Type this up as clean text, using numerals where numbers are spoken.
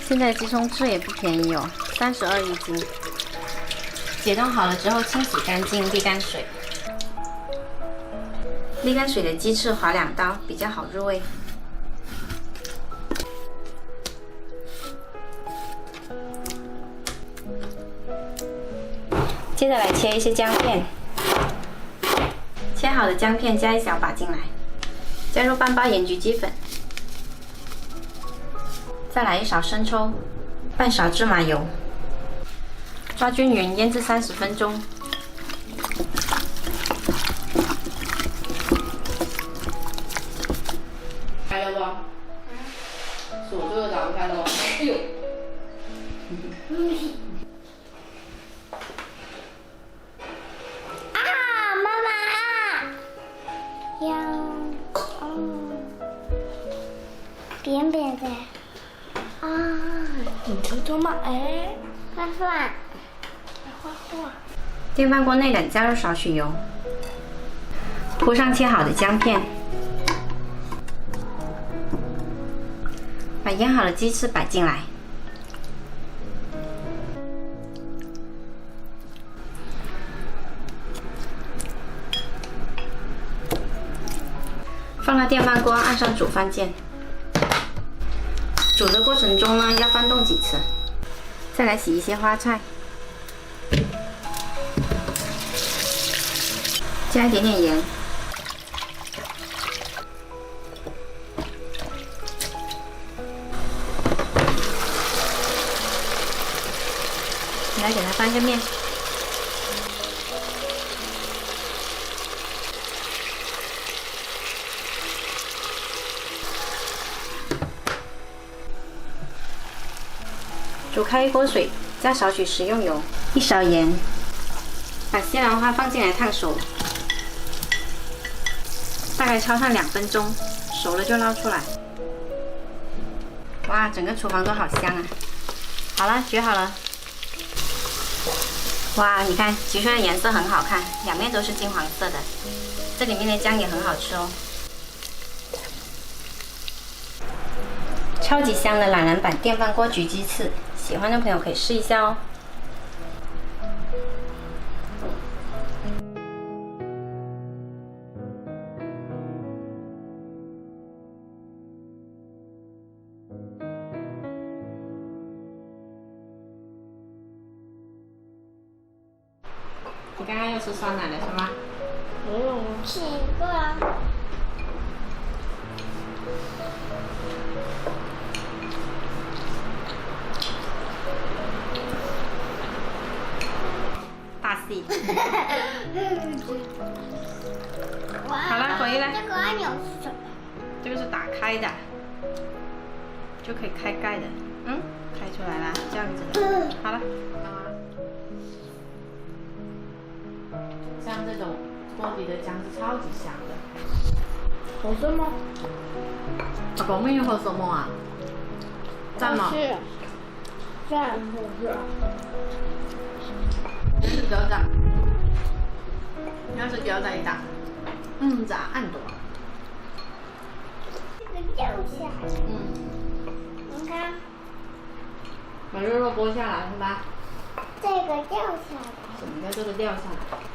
现在鸡胸翅也不便宜哦，32一斤。解冻好了之后清洗干净，沥干水。沥干水的鸡翅划2刀，比较好入味。接着来切一些姜片，切好的姜片加1小把进来，加入半包盐焗鸡粉，再来1勺生抽，半勺芝麻油，抓均匀，腌制30分钟。开了不？锁这个打不开了不？哎呦！扁扁的啊！你偷偷嘛？哎，画画，来画画。电饭锅内冷，加入少许油，铺上切好的姜片，把腌好的鸡翅摆进来，放到电饭锅，按上煮饭键。煮的过程中呢，要翻动几次。再来洗一些花菜，加一点点盐，来给它翻个面。煮开1锅水，加少许食用油，1勺盐，把西兰花放进来烫熟，大概焯烫2分钟，熟了就捞出来。哇，整个厨房都好香啊！好了，焗好了。哇，你看焗出来的颜色很好看，2面都是金黄色的，这里面的姜也很好吃哦。超级香的懒人版电饭锅焗鸡翅，喜欢的朋友可以试一下哦。你刚刚又吃酸奶了是吗？没有，吃一个啊。大戏。好了回来这个按钮是什么？这个是打开的，就可以开盖的。嗯，开出来了，这样子的。好了。像这种锅底的姜是超级香的。好吃吗？阿公妹好什么啊？赞吗？是。赞，好吃。你是脚掌，你要是脚掌一打，咋按多？这个掉下来。你看，把肉剥下来是吧？这个掉下来。什么叫这个掉下来？